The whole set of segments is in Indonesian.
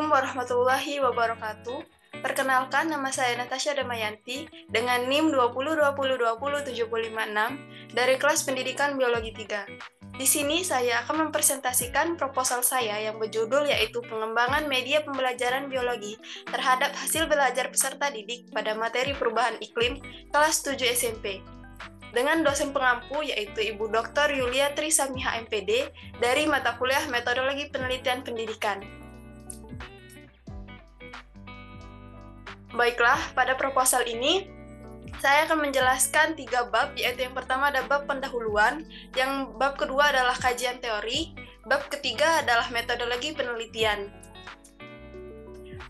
Assalamualaikum warahmatullahi wabarakatuh. Perkenalkan, nama saya Natasha Damayanti dengan NIM 2020202076 dari kelas pendidikan biologi 3. Di sini saya akan mempresentasikan proposal saya yang berjudul yaitu pengembangan media pembelajaran biologi terhadap hasil belajar peserta didik pada materi perubahan iklim kelas 7 SMP. Dengan dosen pengampu yaitu Ibu Dr. Yulia Trisamiha MPD dari mata kuliah Metodologi Penelitian Pendidikan. Baiklah, pada proposal ini saya akan menjelaskan 3 bab, yaitu yang pertama ada bab pendahuluan, yang bab kedua adalah kajian teori, bab ketiga adalah metodologi penelitian.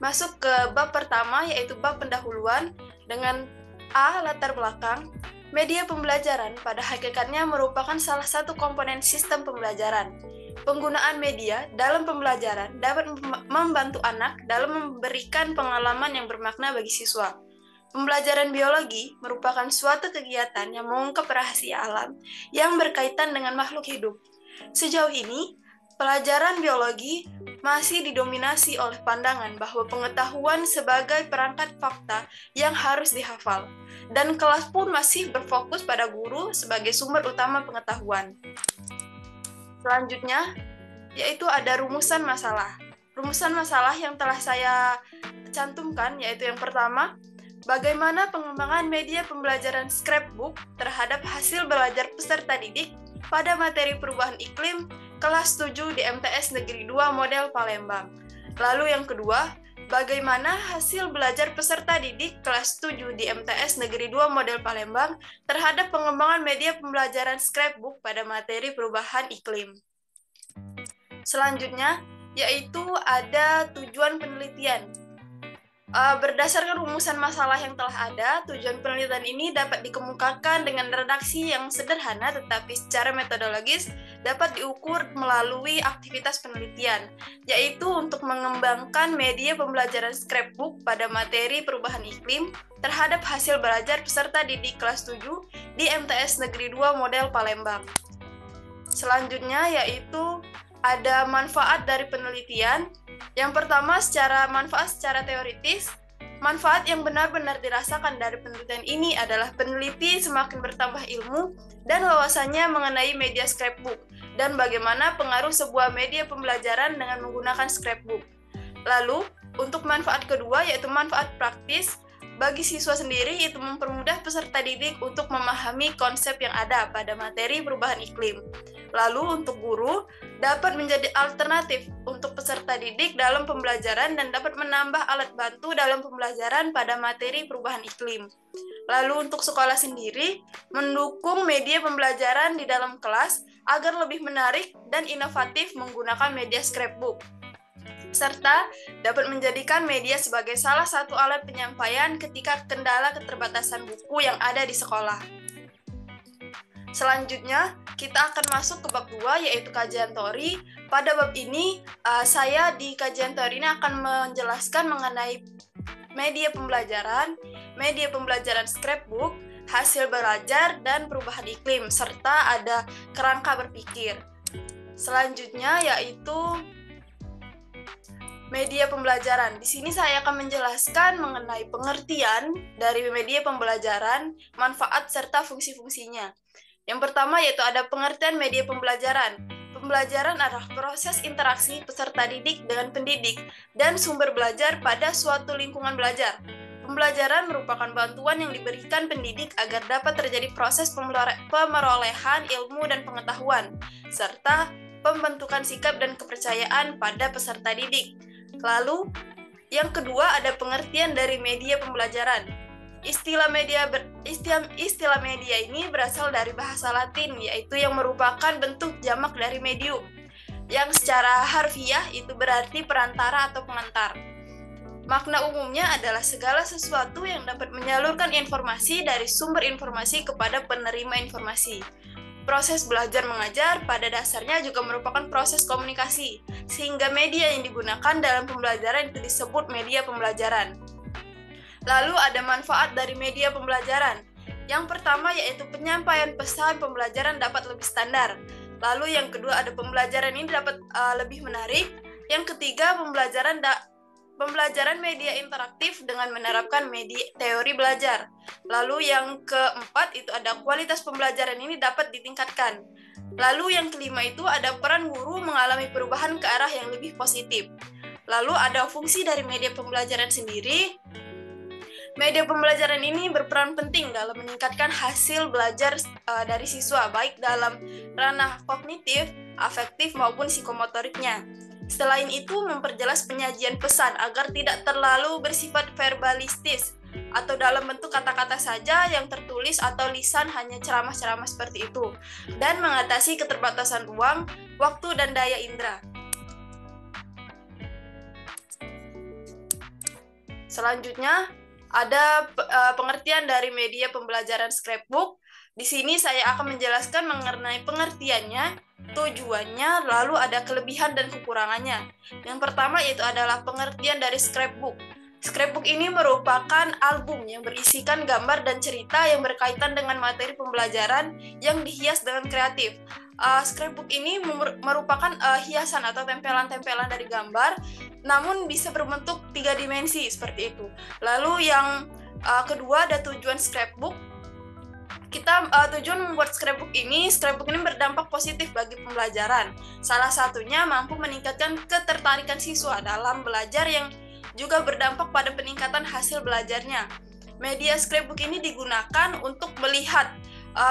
Masuk ke bab pertama, yaitu bab pendahuluan dengan A. Latar belakang. Media pembelajaran pada hakikatnya merupakan salah satu komponen sistem pembelajaran. Penggunaan media dalam pembelajaran dapat membantu anak dalam memberikan pengalaman yang bermakna bagi siswa. Pembelajaran biologi merupakan suatu kegiatan yang mengungkap rahasia alam yang berkaitan dengan makhluk hidup. Sejauh ini, pelajaran biologi masih didominasi oleh pandangan bahwa pengetahuan sebagai perangkat fakta yang harus dihafal, dan kelas pun masih berfokus pada guru sebagai sumber utama pengetahuan. Selanjutnya, yaitu ada rumusan masalah. Rumusan masalah yang telah saya cantumkan yaitu yang pertama, bagaimana pengembangan media pembelajaran scrapbook terhadap hasil belajar peserta didik pada materi perubahan iklim kelas 7 di MTS Negeri 2 Model Palembang. Lalu yang kedua, bagaimana hasil belajar peserta didik kelas 7 di MTS Negeri 2 Model Palembang terhadap pengembangan media pembelajaran scrapbook pada materi perubahan iklim. Selanjutnya, yaitu ada tujuan penelitian. Berdasarkan rumusan masalah yang telah ada, tujuan penelitian ini dapat dikemukakan dengan redaksi yang sederhana tetapi secara metodologis dapat diukur melalui aktivitas penelitian, yaitu untuk mengembangkan media pembelajaran scrapbook pada materi perubahan iklim terhadap hasil belajar peserta didik kelas 7 di MTS Negeri 2 Model Palembang. Selanjutnya yaitu ada manfaat dari penelitian. Yang pertama, manfaat secara teoritis. Manfaat yang benar-benar dirasakan dari penelitian ini adalah peneliti semakin bertambah ilmu dan wawasannya mengenai media scrapbook dan bagaimana pengaruh sebuah media pembelajaran dengan menggunakan scrapbook. Lalu, untuk manfaat kedua yaitu manfaat praktis, bagi siswa sendiri itu mempermudah peserta didik untuk memahami konsep yang ada pada materi perubahan iklim. Lalu untuk guru, dapat menjadi alternatif untuk peserta didik dalam pembelajaran dan dapat menambah alat bantu dalam pembelajaran pada materi perubahan iklim. Lalu untuk sekolah sendiri, mendukung media pembelajaran di dalam kelas agar lebih menarik dan inovatif menggunakan media scrapbook, serta dapat menjadikan media sebagai salah satu alat penyampaian ketika kendala keterbatasan buku yang ada di sekolah. Selanjutnya, kita akan masuk ke bab 2 yaitu kajian teori. Pada bab ini, saya di kajian teori ini akan menjelaskan mengenai media pembelajaran scrapbook, hasil belajar, dan perubahan iklim, serta ada kerangka berpikir. Selanjutnya yaitu media pembelajaran. Di sini saya akan menjelaskan mengenai pengertian dari media pembelajaran, manfaat, serta fungsi-fungsinya. Yang pertama yaitu ada pengertian media pembelajaran. Pembelajaran adalah proses interaksi peserta didik dengan pendidik dan sumber belajar pada suatu lingkungan belajar. Pembelajaran merupakan bantuan yang diberikan pendidik agar dapat terjadi proses pemerolehan ilmu dan pengetahuan, serta pembentukan sikap dan kepercayaan pada peserta didik. Lalu, yang kedua ada pengertian dari media pembelajaran. Istilah media ini berasal dari bahasa Latin, yaitu yang merupakan bentuk jamak dari medium, yang secara harfiah itu berarti perantara atau pengantar. Makna umumnya adalah segala sesuatu yang dapat menyalurkan informasi dari sumber informasi kepada penerima informasi. Proses belajar mengajar pada dasarnya juga merupakan proses komunikasi, sehingga media yang digunakan dalam pembelajaran itu disebut media pembelajaran. Lalu ada manfaat dari media pembelajaran. Yang pertama yaitu penyampaian pesan pembelajaran dapat lebih standar. Lalu yang kedua ada pembelajaran ini dapat lebih menarik. Yang ketiga, pembelajaran pembelajaran media interaktif dengan menerapkan teori belajar. Lalu yang keempat itu ada kualitas pembelajaran ini dapat ditingkatkan. Lalu yang kelima itu ada peran guru mengalami perubahan ke arah yang lebih positif. Lalu ada fungsi dari media pembelajaran sendiri. Media pembelajaran ini berperan penting dalam meningkatkan hasil belajar dari siswa, baik dalam ranah kognitif, afektif, maupun psikomotoriknya. Selain itu, memperjelas penyajian pesan agar tidak terlalu bersifat verbalistis atau dalam bentuk kata-kata saja yang tertulis atau lisan hanya ceramah-ceramah seperti itu, dan mengatasi keterbatasan ruang, waktu, dan daya indera. Selanjutnya, ada pengertian dari media pembelajaran scrapbook. Di sini saya akan menjelaskan mengenai pengertiannya, tujuannya, lalu ada kelebihan dan kekurangannya. Yang pertama yaitu adalah pengertian dari scrapbook. Scrapbook ini merupakan album yang berisikan gambar dan cerita yang berkaitan dengan materi pembelajaran yang dihias dengan kreatif. Scrapbook ini merupakan hiasan atau tempelan-tempelan dari gambar, namun bisa berbentuk 3 dimensi seperti itu. Lalu yang kedua ada tujuan scrapbook. Tujuan membuat scrapbook ini berdampak positif bagi pembelajaran. Salah satunya mampu meningkatkan ketertarikan siswa dalam belajar yang juga berdampak pada peningkatan hasil belajarnya. Media scrapbook ini digunakan untuk melihat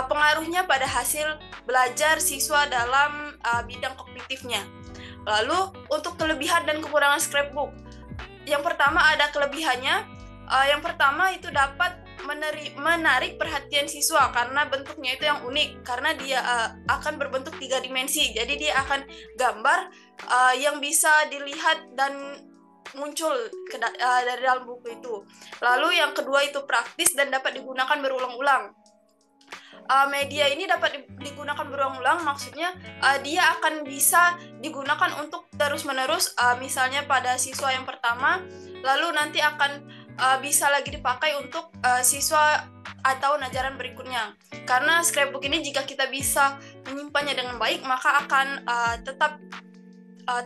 pengaruhnya pada hasil belajar siswa dalam bidang kognitifnya. Lalu untuk kelebihan dan kekurangan scrapbook. Yang pertama ada kelebihannya. Yang pertama itu dapat menarik perhatian siswa karena bentuknya itu yang unik, karena dia akan berbentuk 3 dimensi. Jadi dia akan gambar yang bisa dilihat dan muncul dari dalam buku itu. Lalu yang kedua itu praktis dan dapat digunakan berulang-ulang. Media ini dapat digunakan berulang-ulang, maksudnya dia akan bisa digunakan untuk terus-menerus, misalnya pada siswa yang pertama, lalu nanti akan bisa lagi dipakai untuk siswa atau ajaran berikutnya. Karena scrapbook ini jika kita bisa menyimpannya dengan baik, maka akan tetap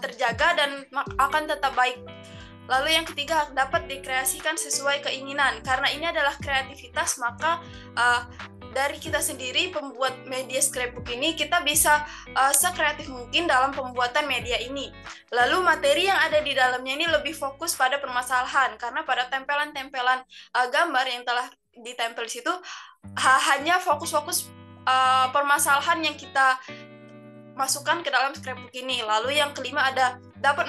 terjaga dan akan tetap baik. Lalu yang ketiga, dapat dikreasikan sesuai keinginan. Karena ini adalah kreativitas, maka dari kita sendiri pembuat media scrapbook ini, kita bisa sekreatif mungkin dalam pembuatan media ini. Lalu materi yang ada di dalamnya ini lebih fokus pada permasalahan, karena pada tempelan-tempelan gambar yang telah ditempel di situ hanya fokus-fokus permasalahan yang kita masukkan ke dalam scrapbook ini. Lalu yang kelima ada dapat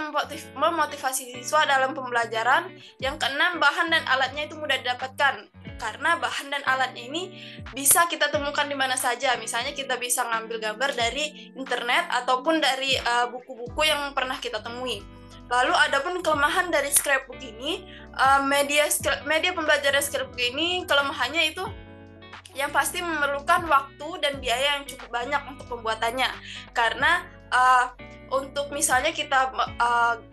memotivasi siswa dalam pembelajaran. Yang keenam, bahan dan alatnya itu mudah didapatkan, karena bahan dan alatnya ini bisa kita temukan di mana saja. Misalnya kita bisa ngambil gambar dari internet ataupun dari buku-buku yang pernah kita temui. Lalu adapun kelemahan dari scrapbook ini, media pembelajaran scrapbook ini kelemahannya itu yang pasti memerlukan waktu dan biaya yang cukup banyak untuk pembuatannya. Karena untuk misalnya kita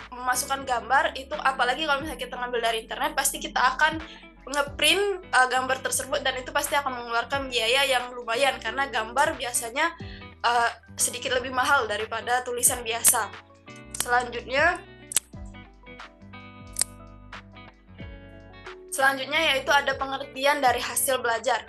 memasukkan gambar itu, apalagi kalau misalnya kita ngambil dari internet, pasti kita akan ngeprint gambar tersebut, dan itu pasti akan mengeluarkan biaya yang lumayan, karena gambar biasanya sedikit lebih mahal daripada tulisan biasa. Selanjutnya yaitu ada pengertian dari hasil belajar.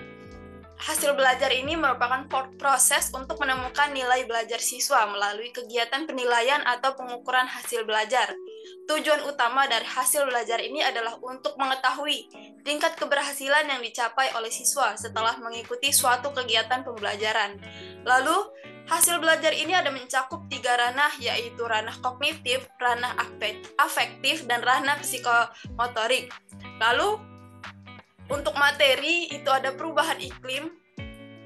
Hasil belajar ini merupakan proses untuk menemukan nilai belajar siswa melalui kegiatan penilaian atau pengukuran hasil belajar. Tujuan utama dari hasil belajar ini adalah untuk mengetahui tingkat keberhasilan yang dicapai oleh siswa setelah mengikuti suatu kegiatan pembelajaran. Lalu, hasil belajar ini ada mencakup 3 ranah, yaitu ranah kognitif, ranah afektif, dan ranah psikomotorik. Lalu, untuk materi itu ada perubahan iklim.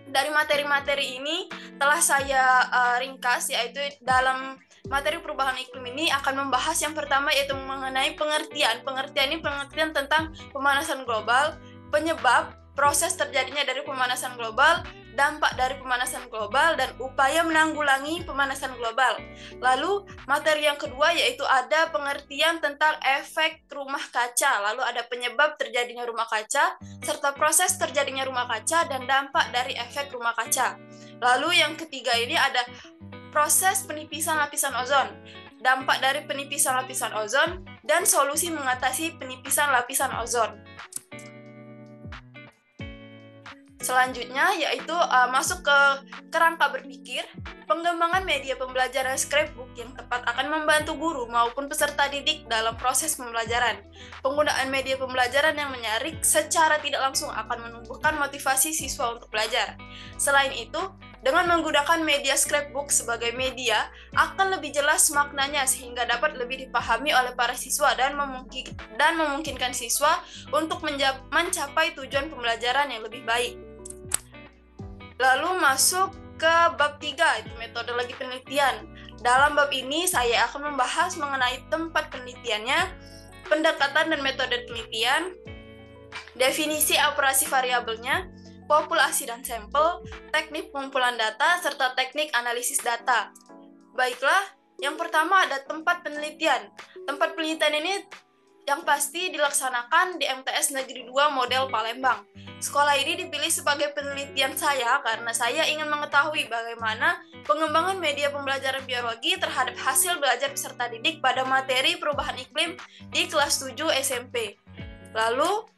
Dari materi-materi ini telah saya ringkas, yaitu dalam materi perubahan iklim ini akan membahas yang pertama yaitu mengenai pengertian. Pengertian ini pengertian tentang pemanasan global, penyebab, proses terjadinya dari pemanasan global, dampak dari pemanasan global, dan upaya menanggulangi pemanasan global. Lalu materi yang kedua yaitu ada pengertian tentang efek rumah kaca, lalu ada penyebab terjadinya rumah kaca, serta proses terjadinya rumah kaca dan dampak dari efek rumah kaca. Lalu yang ketiga ini ada proses penipisan lapisan ozon. dampak dari penipisan lapisan ozon, dan solusi mengatasi penipisan lapisan ozon. Selanjutnya yaitu masuk ke kerangka berpikir. Pengembangan media pembelajaran scrapbook yang tepat akan membantu guru maupun peserta didik dalam proses pembelajaran. Penggunaan media pembelajaran yang menyaring secara tidak langsung akan menumbuhkan motivasi siswa untuk belajar. Selain itu, dengan menggunakan media scrapbook sebagai media akan lebih jelas maknanya sehingga dapat lebih dipahami oleh para siswa dan memungkinkan siswa untuk mencapai tujuan pembelajaran yang lebih baik. Lalu masuk ke bab 3, itu metodologi penelitian. Dalam bab ini saya akan membahas mengenai tempat penelitiannya, pendekatan dan metode penelitian, definisi operasi variabelnya, populasi dan sampel, teknik pengumpulan data, serta teknik analisis data. Baiklah, yang pertama ada tempat penelitian. Tempat penelitian ini yang pasti dilaksanakan di MTS Negeri 2 Model Palembang. Sekolah ini dipilih sebagai penelitian saya karena saya ingin mengetahui bagaimana pengembangan media pembelajaran biologi terhadap hasil belajar peserta didik pada materi perubahan iklim di kelas 7 SMP. Lalu,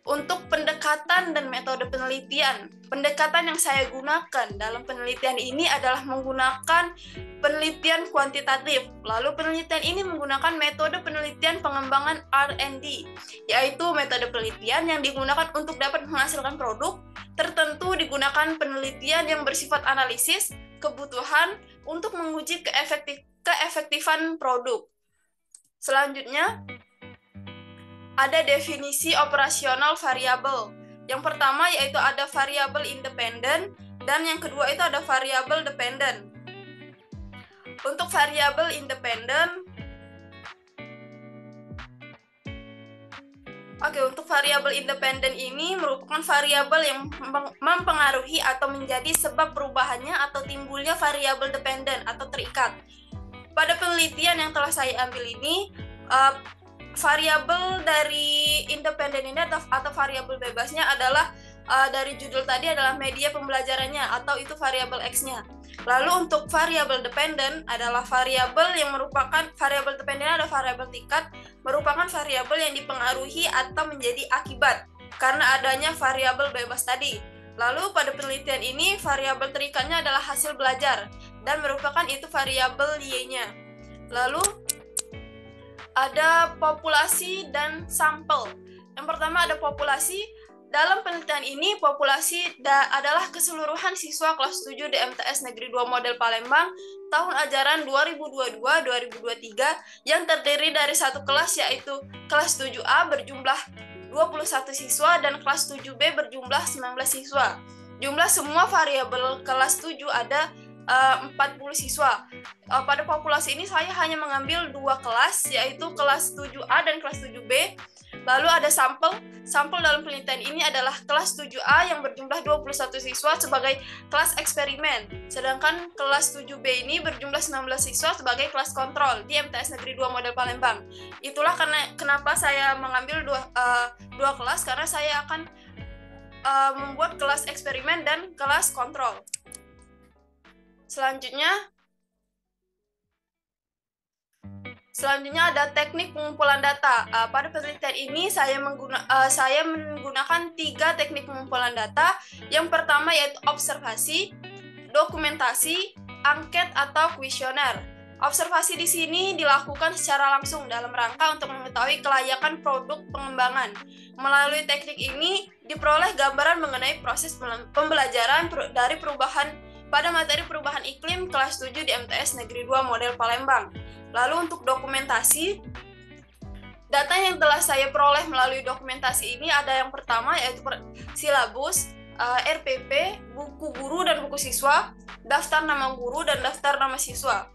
untuk pendekatan dan metode penelitian, pendekatan yang saya gunakan dalam penelitian ini adalah menggunakan penelitian kuantitatif. Lalu penelitian ini menggunakan metode penelitian pengembangan R&D, yaitu metode penelitian yang digunakan untuk dapat menghasilkan produk tertentu. Digunakan penelitian yang bersifat analisis kebutuhan untuk menguji keefektifan produk. Selanjutnya, ada definisi operasional variabel. Yang pertama yaitu ada variabel independen, dan yang kedua itu ada variabel dependen. Untuk variabel independen, untuk variabel independen ini merupakan variabel yang mempengaruhi atau menjadi sebab perubahannya atau timbulnya variabel dependen atau terikat. Pada penelitian yang telah saya ambil ini, variabel dari independen ini atau variabel bebasnya adalah dari judul tadi adalah media pembelajarannya atau itu variabel X-nya. Lalu untuk variabel dependen adalah variabel yang merupakan variabel dependen adalah variabel tingkat, merupakan variabel yang dipengaruhi atau menjadi akibat karena adanya variabel bebas tadi. Lalu pada penelitian ini variabel terikatnya adalah hasil belajar dan merupakan itu variabel Y-nya. Lalu ada populasi dan sampel. Yang pertama ada populasi. Dalam penelitian ini, populasi adalah keseluruhan siswa kelas 7 di MTS Negeri 2 Model Palembang tahun ajaran 2022-2023 yang terdiri dari satu kelas yaitu kelas 7A berjumlah 21 siswa dan kelas 7B berjumlah 19 siswa. Jumlah semua variabel kelas 7 ada 40 siswa. Pada populasi ini saya hanya mengambil dua kelas, yaitu kelas 7A dan kelas 7B. Lalu ada sampel. Sampel dalam penelitian ini adalah kelas 7A yang berjumlah 21 siswa sebagai kelas eksperimen. Sedangkan kelas 7B ini berjumlah 19 siswa sebagai kelas kontrol di MTS Negeri 2 Model Palembang. Itulah kenapa saya mengambil dua kelas, karena saya akan membuat kelas eksperimen dan kelas kontrol. Selanjutnya ada teknik pengumpulan data. Pada penelitian ini saya menggunakan 3 teknik pengumpulan data. Yang pertama yaitu observasi, dokumentasi, angket atau kuesioner. Observasi di sini dilakukan secara langsung dalam rangka untuk mengetahui kelayakan produk pengembangan. Melalui teknik ini diperoleh gambaran mengenai proses pembelajaran dari pada materi perubahan iklim kelas 7 di MTS Negeri 2 Model Palembang. Lalu untuk dokumentasi, data yang telah saya peroleh melalui dokumentasi ini ada yang pertama yaitu silabus, RPP, buku guru dan buku siswa, daftar nama guru dan daftar nama siswa.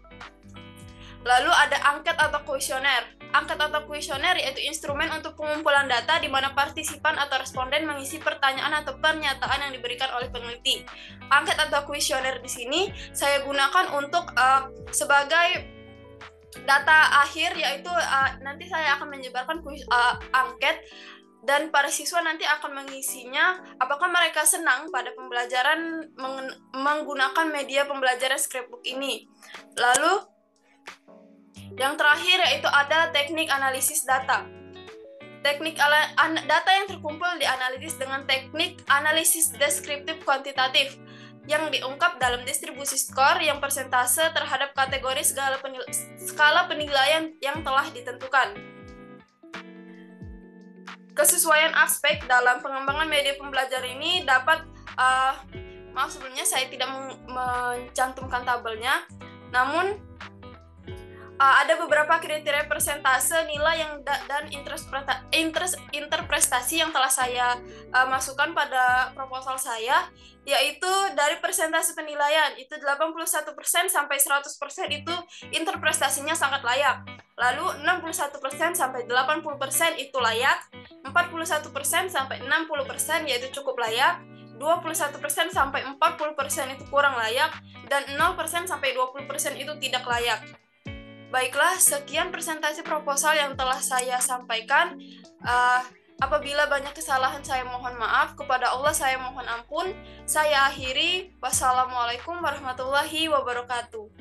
Lalu ada angket atau kuesioner. Angket atau kuesioner yaitu instrumen untuk pengumpulan data di mana partisipan atau responden mengisi pertanyaan atau pernyataan yang diberikan oleh peneliti. Angket atau kuesioner di sini saya gunakan untuk sebagai data akhir, yaitu nanti saya akan menyebarkan angket dan para siswa nanti akan mengisinya apakah mereka senang pada pembelajaran menggunakan media pembelajaran scrapbook ini. Lalu yang terakhir yaitu ada teknik analisis data. Teknik data yang terkumpul dianalisis dengan teknik analisis deskriptif kuantitatif yang diungkap dalam distribusi skor yang persentase terhadap kategori skala penilaian yang telah ditentukan. Kesesuaian aspek dalam pengembangan media pembelajaran ini dapat, maaf sebelumnya saya tidak mencantumkan tabelnya, namun ada beberapa kriteria persentase nilai dan interpretasi yang telah saya masukkan pada proposal saya, yaitu dari persentase penilaian itu 81% sampai 100% itu interpretasinya sangat layak. Lalu 61% sampai 80% itu layak, 41% sampai 60% yaitu cukup layak, 21% sampai 40% itu kurang layak, dan 0% sampai 20% itu tidak layak. Baiklah, sekian presentasi proposal yang telah saya sampaikan. Apabila banyak kesalahan, saya mohon maaf. Kepada Allah, saya mohon ampun. Saya akhiri. Wassalamualaikum warahmatullahi wabarakatuh.